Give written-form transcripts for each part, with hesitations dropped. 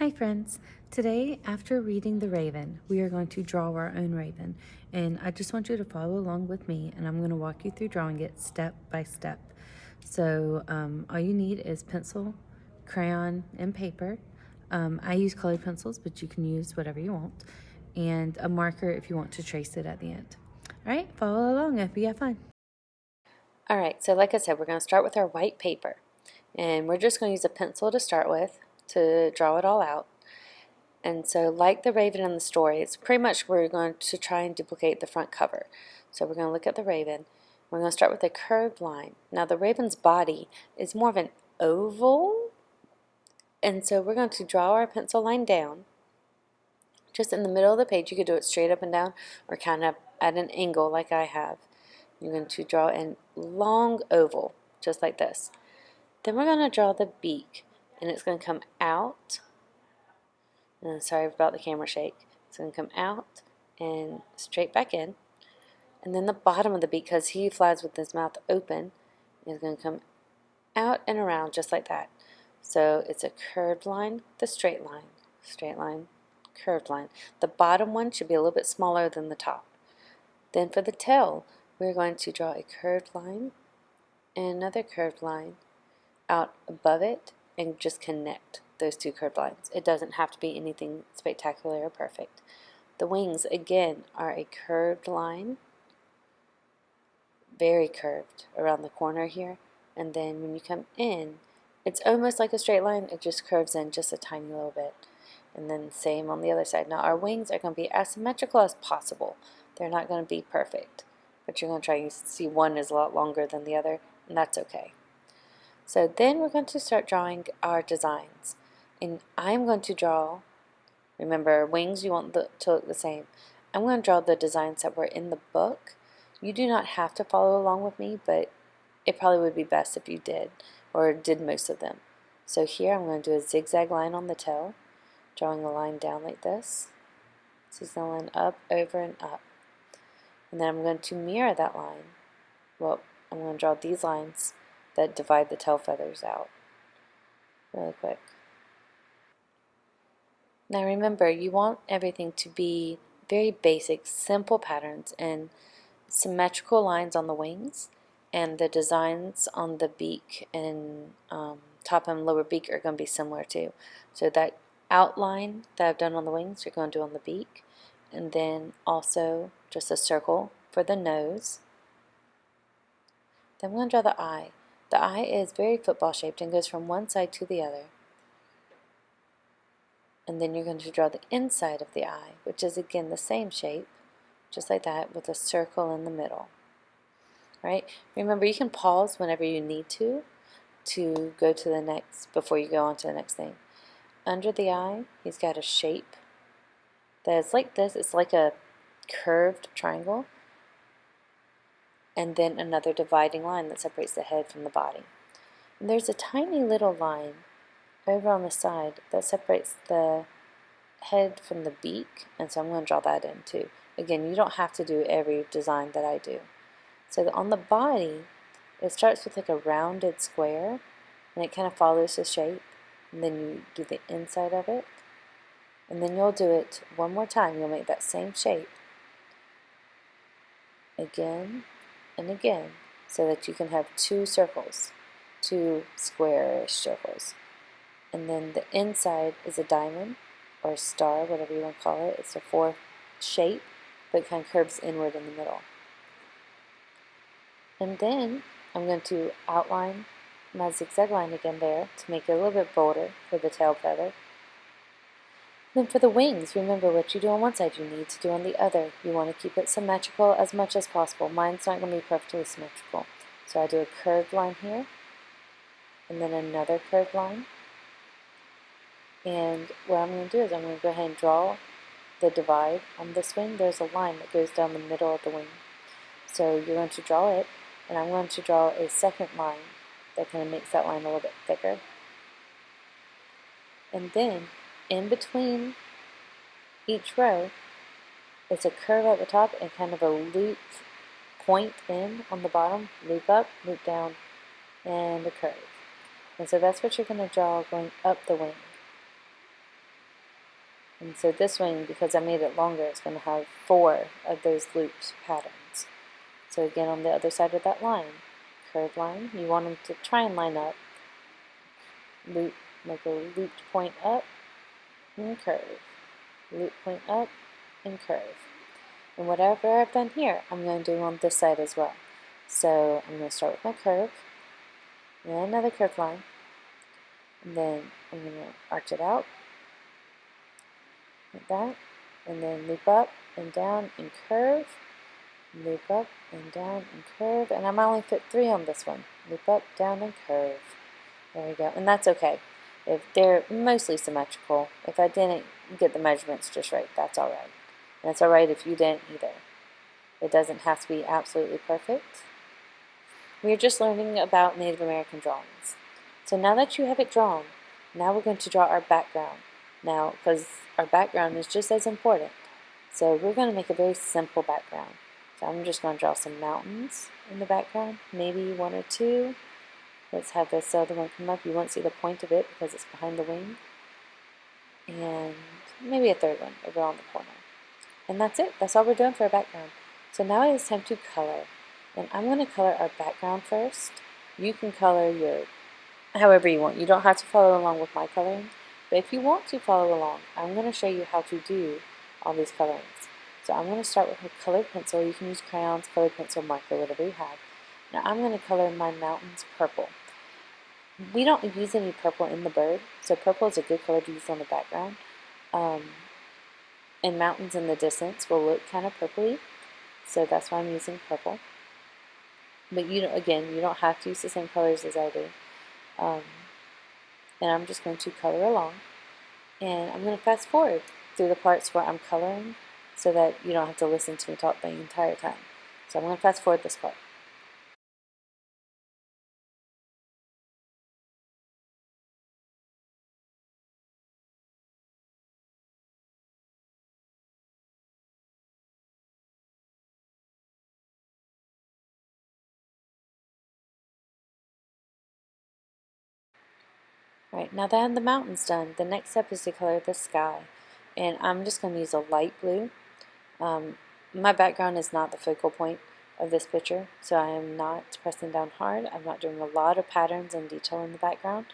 Hi friends! Today, after reading The Raven, we are going to draw our own raven, and I just want you to follow along with me, and I'm going to walk you through drawing it step by step. So all you need is pencil, crayon, and paper. I use colored pencils, but you can use whatever you want, and a marker if you want to trace it at the end. All right, follow along if you have fun. All right, so like I said, we're going to start with our white paper, and we're just going to use a pencil to start with to draw it all out. And so like the raven in the story, it's pretty much we're going to try and duplicate the front cover. So we're going to look at the raven. We're going to start with a curved line. Now the raven's body is more of an oval, and so we're going to draw our pencil line down. Just in the middle of the page, you could do it straight up and down or kind of at an angle like I have. You're going to draw a long oval, just like this. Then we're going to draw the beak, and it's going to come out. And sorry about the camera shake. It's going to come out and straight back in. And then the bottom of the beak, because he flies with his mouth open, is going to come out and around just like that. So it's a curved line, the straight line, curved line. The bottom one should be a little bit smaller than the top. Then for the tail, we're going to draw a curved line and another curved line out above it and just connect those two curved lines. It doesn't have to be anything spectacular or perfect. The wings, again, are a curved line, very curved around the corner here, and then when you come in, it's almost like a straight line, it just curves in just a tiny little bit. And then same on the other side. Now our wings are going to be as symmetrical as possible. They're not going to be perfect, but you're going to try and see one is a lot longer than the other, and that's okay. So then we're going to start drawing our designs. And I'm going to draw, remember wings you want to look the same. I'm going to draw the designs that were in the book. You do not have to follow along with me, but it probably would be best if you did, or did most of them. So here I'm going to do a zigzag line on the tail, drawing a line down like this. This is the line up, over, and up. And then I'm going to mirror that line. Well, I'm going to draw these lines that divide the tail feathers out really quick. Now remember, you want everything to be very basic, simple patterns and symmetrical lines on the wings, and the designs on the beak and top and lower beak are going to be similar too. So that outline that I've done on the wings, you're going to do on the beak, and then also just a circle for the nose. Then I'm going to draw the eye. The eye is very football shaped and goes from one side to the other. And then you're going to draw the inside of the eye, which is again the same shape, just like that, with a circle in the middle. Right? Remember, you can pause whenever you need to go to the next, before you go on to the next thing. Under the eye, he's got a shape that is like this. It's like a curved triangle, and then another dividing line that separates the head from the body. And there's a tiny little line over on the side that separates the head from the beak, and so I'm going to draw that in too. Again, you don't have to do every design that I do. So on the body, it starts with like a rounded square, and it kind of follows the shape, and then you do the inside of it, and then you'll do it one more time. You'll make that same shape again and again, so that you can have two circles, two squarish circles. And then the inside is a diamond or a star, whatever you want to call it. It's a fourth shape, but it kind of curves inward in the middle. And then I'm going to outline my zigzag line again there to make it a little bit bolder for the tail feather. Then for the wings, remember what you do on one side you need to do on the other. You want to keep it symmetrical as much as possible. Mine's not going to be perfectly symmetrical. So I do a curved line here, and then another curved line. And what I'm going to do is I'm going to go ahead and draw the divide on this wing. There's a line that goes down the middle of the wing. So you're going to draw it, and I'm going to draw a second line that kind of makes that line a little bit thicker. And then in between each row, it's a curve at the top and kind of a loop point in on the bottom, loop up, loop down, and a curve. And so that's what you're going to draw going up the wing. And so this one, because I made it longer, it's going to have 4 of those looped patterns. So again, on the other side of that line, curved line, you want them to try and line up. Loop, make a looped point up and curve. Loop point up and curve. And whatever I've done here, I'm going to do on this side as well. So I'm going to start with my curve, and then another curved line, and then I'm going to arch it out like that, and then loop up and down and curve, loop up and down and curve, and I might only fit 3 on this one. Loop up, down, and curve. There we go, and that's okay. If they're mostly symmetrical, if I didn't get the measurements just right, that's alright. And it's alright if you didn't either. It doesn't have to be absolutely perfect. We are just learning about Native American drawings. So now that you have it drawn, now we're going to draw our background. Now, because our background is just as important. So we're going to make a very simple background. So I'm just going to draw some mountains in the background, maybe 1 or 2. Let's have this other one come up. You won't see the point of it because it's behind the wing. And maybe a 3rd one over on the corner. And that's it. That's all we're doing for our background. So now it is time to color. And I'm going to color our background first. You can color your however you want. You don't have to follow along with my coloring. But if you want to follow along, I'm going to show you how to do all these colorings. So I'm going to start with a colored pencil. You can use crayons, colored pencil, marker, whatever you have. Now I'm going to color my mountains purple. We don't use any purple in the bird, so purple is a good color to use on the background. And mountains in the distance will look kind of purpley, so that's why I'm using purple. But again, you don't have to use the same colors as I do. And I'm just going to color along. And I'm going to fast forward through the parts where I'm coloring so that you don't have to listen to me talk the entire time. So I'm going to fast forward this part. Right, now that I have the mountains done, the next step is to color the sky. And I'm just going to use a light blue. My background is not the focal point of this picture, so I am not pressing down hard. I'm not doing a lot of patterns and detail in the background.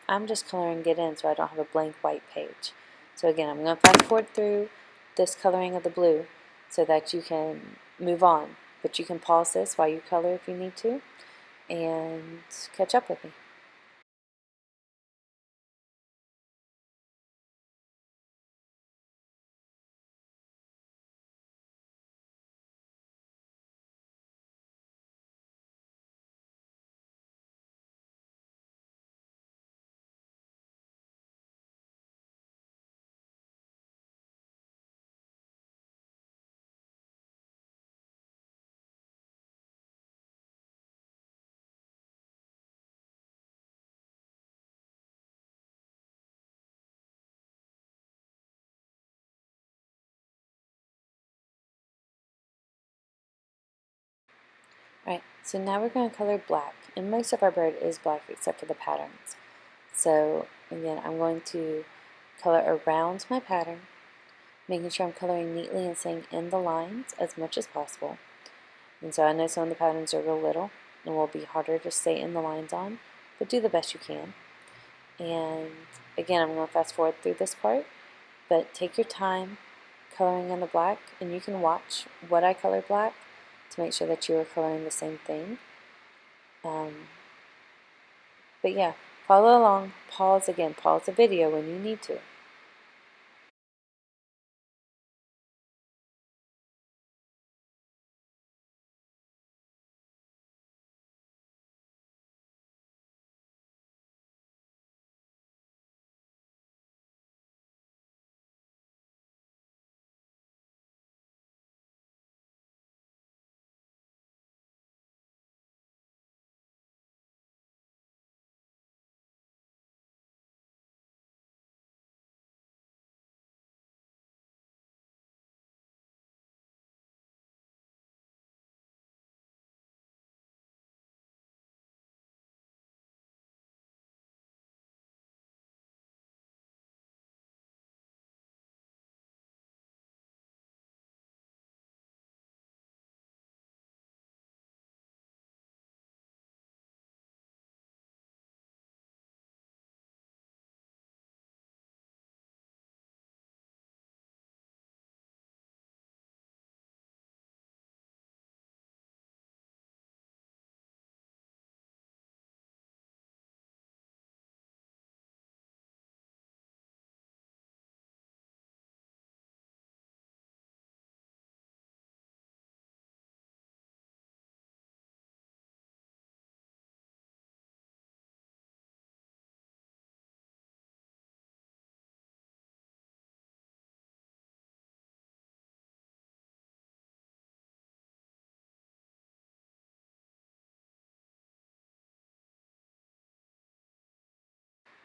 I'm just coloring it in so I don't have a blank white page. So again, I'm going to fast forward through this coloring of the blue so that you can move on. But you can pause this while you color if you need to and catch up with me. Right, so now we're going to color black, and most of our bird is black except for the patterns. So again, I'm going to color around my pattern, making sure I'm coloring neatly and staying in the lines as much as possible. And so I know some of the patterns are real little and will be harder to stay in the lines on, but do the best you can. And again, I'm going to fast forward through this part, but take your time coloring in the black, and you can watch what I color black to make sure that you are coloring the same thing. But yeah, follow along, pause the video when you need to.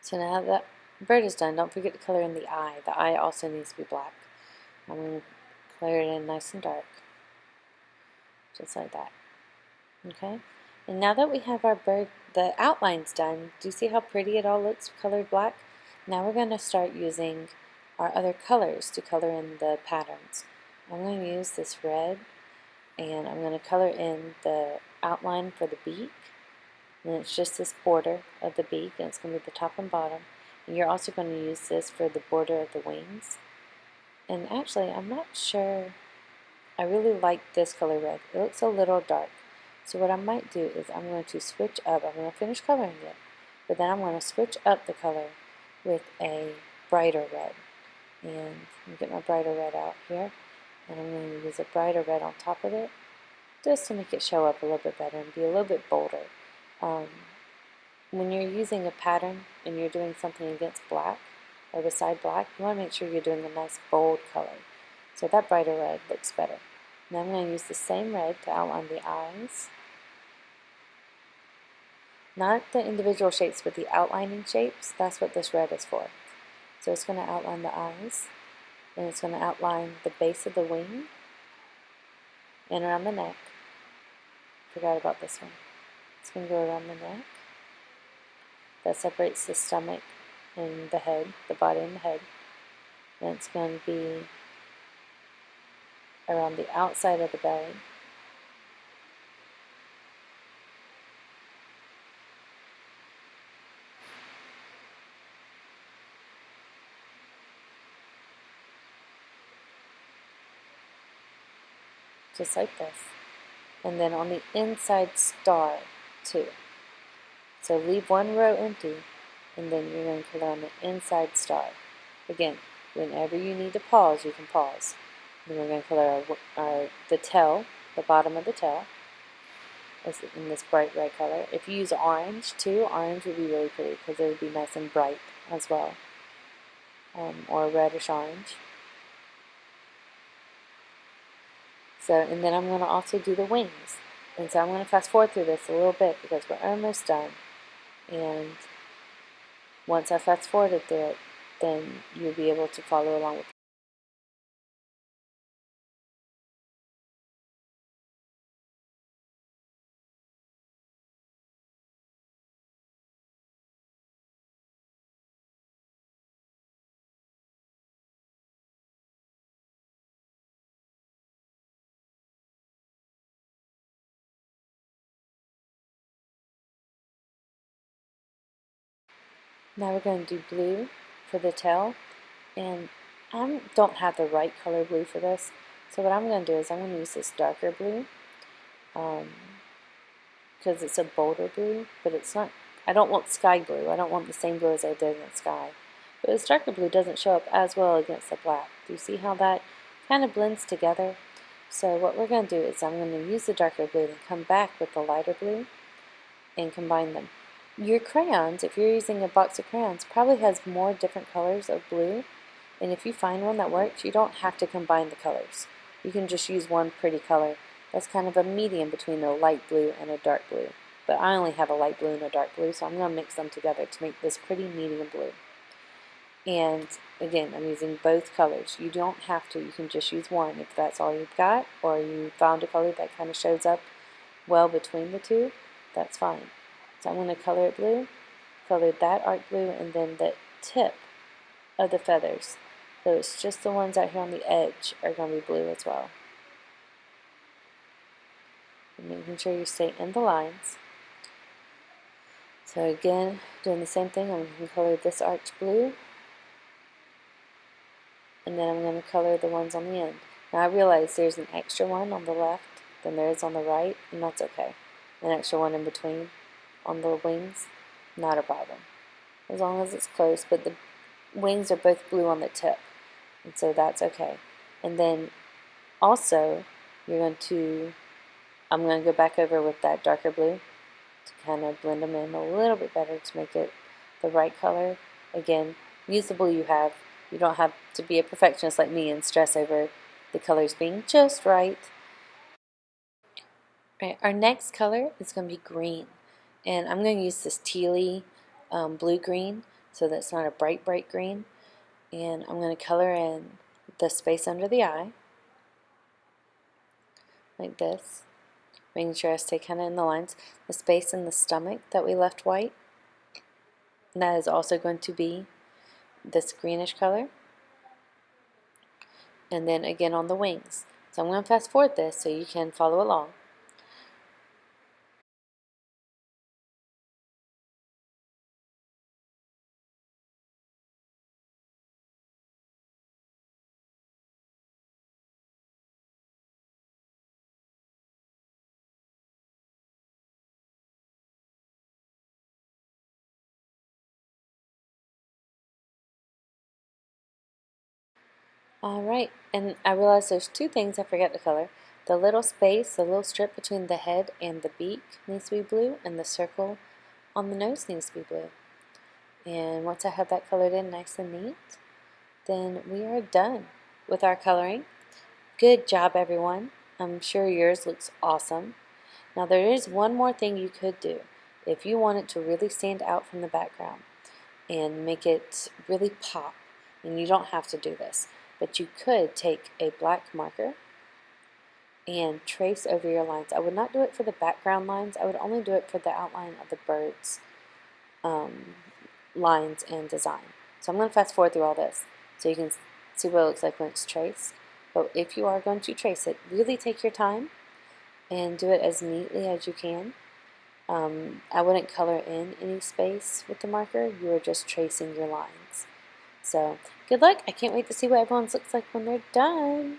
So now that bird is done, don't forget to color in the eye. The eye also needs to be black. I'm going to color it in nice and dark, just like that. Okay? And now that we have our bird, the outlines done, do you see how pretty it all looks colored black? Now we're going to start using our other colors to color in the patterns. I'm going to use this red, and I'm going to color in the outline for the beak. And it's just this border of the beak, and it's going to be the top and bottom. And you're also going to use this for the border of the wings. And actually, I'm not sure, I really like this color red. It looks a little dark. So what I might do is I'm going to switch up. I'm going to finish coloring it, but then I'm going to switch up the color with a brighter red. And let me get my brighter red out here. And I'm going to use a brighter red on top of it, just to make it show up a little bit better and be a little bit bolder. When you're using a pattern and you're doing something against black or beside black, you want to make sure you're doing a nice bold color. So that brighter red looks better. Now I'm going to use the same red to outline the eyes. Not the individual shapes, but the outlining shapes. That's what this red is for. So it's going to outline the eyes, and it's going to outline the base of the wing and around the neck. Forgot about this one. It's going to go around the neck. That separates the stomach and the head, the body and the head. And it's going to be around the outside of the belly. Just like this. And then on the inside star too. So leave one row empty, and then you're going to color on the inside star. Again, whenever you need to pause, you can pause. Then we're going to color the tail, the bottom of the tail, in this bright red color. If you use orange too, orange would be really pretty because it would be nice and bright as well, or reddish orange. So, and then I'm going to also do the wings. And so I'm going to fast forward through this a little bit because we're almost done. And once I fast forwarded through it, then you'll be able to follow along with. Now we're going to do blue for the tail, and I don't have the right color blue for this, so what I'm going to do is I'm going to use this darker blue, because it's a bolder blue, but it's not, I don't want sky blue, I don't want the same blue as I did in the sky, but this darker blue doesn't show up as well against the black. Do you see how that kind of blends together? So what we're going to do is I'm going to use the darker blue and come back with the lighter blue and combine them. Your crayons, if you're using a box of crayons, probably has more different colors of blue, and if you find one that works, you don't have to combine the colors. You can just use one pretty color. That's kind of a medium between a light blue and a dark blue. But I only have a light blue and a dark blue, so I'm going to mix them together to make this pretty medium blue. And again, I'm using both colors. You don't have to, you can just use one if that's all you've got, or you found a color that kind of shows up well between the two, that's fine. So I'm going to color it blue, color that arc blue, and then the tip of the feathers. So it's just the ones out here on the edge are going to be blue as well. And making sure you stay in the lines. So again, doing the same thing, I'm going to color this arch blue, and then I'm going to color the ones on the end. Now I realize there's an extra one on the left than there is on the right, and that's okay. An extra one in between on the wings, not a problem, as long as it's close, but the wings are both blue on the tip, and so that's okay. And then also I'm going to go back over with that darker blue to kind of blend them in a little bit better to make it the right color. Again, use the blue you have. You don't have to be a perfectionist like me and stress over the colors being just right. Right, our next color is going to be green, and I'm going to use this tealy blue-green. so that's not a bright, bright green. And I'm going to color in the space under the eye, like this, making sure I stay kind of in the lines. The space in the stomach that we left white, and that is also going to be this greenish color. And then again on the wings. So I'm going to fast forward this so you can follow along. Alright, and I realized there's two things I forgot to color. The little space, the little strip between the head and the beak needs to be blue, and the circle on the nose needs to be blue. And once I have that colored in nice and neat, then we are done with our coloring. Good job, everyone. I'm sure yours looks awesome. Now there is one more thing you could do if you want it to really stand out from the background and make it really pop. And you don't have to do this, but you could take a black marker and trace over your lines. I would not do it for the background lines. I would only do it for the outline of the bird's lines and design. So I'm going to fast forward through all this so you can see what it looks like when it's traced. But if you are going to trace it, really take your time and do it as neatly as you can. I wouldn't color in any space with the marker. You are just tracing your lines. So good luck. I can't wait to see what everyone's looks like when they're done.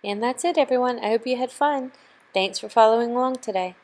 And that's it, everyone. I hope you had fun. Thanks for following along today.